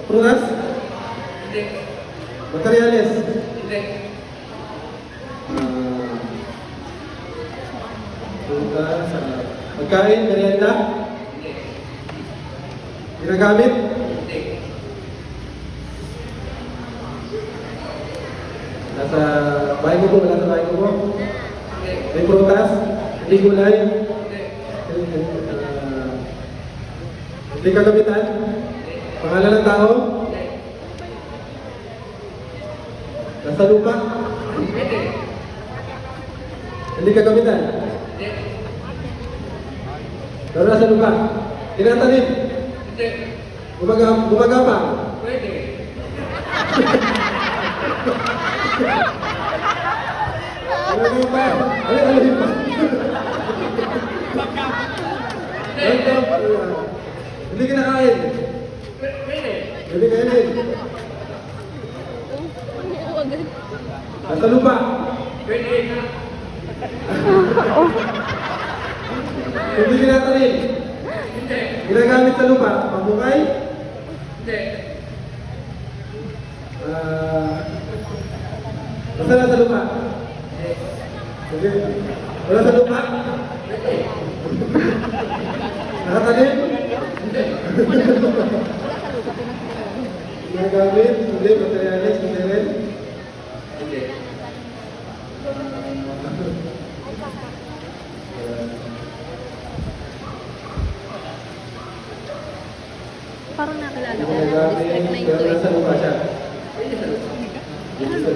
Prunas? Hindi. Materials? Hindi. Prunas, pagkain, merienda? Hindi. Ginagamit? Hindi. Nasa bahay mo po, wala sa bahay mo po? Hindi. May prutas? Hindi gulay? Hindi. Hindi kagamitan? Pangalan ng tao? Hindi. Nasa lupa? Hindi. Hindi kagamitan? Hindi. Pero nasa lupa? Tinatanim? Hindi. Gumagapang? Pwede. Gumagapang? Ano yun pa? Hindi kinakain? Pwede. Hindi kainin? Nasa lupa? Pwede na. Hindi kinatanim? Hindi. Ginagamit sa lupa? Pambukay? Hindi. Basta nasa lupa? Sige. Wala sa lupa? Nakatanim? Hindi. Ginagamit? Hindi. Materialis? Hindi rin? Hindi. Parang nakilala ko. Ginagamit? District na Pero ito nasa lupa siya? Pwede sa lupa.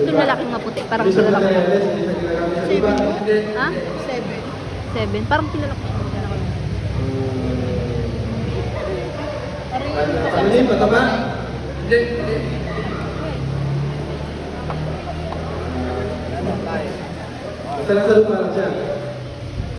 Ito lalaking maputi. Parang Hindi siya kilala ko. materialis? Hindi siya ginagamit sa lupa? Hindi. Ha? 7. Parang kilala ko. Ano yun? Pataba? Hindi. Hindi. Basta nasa lupa lang siya?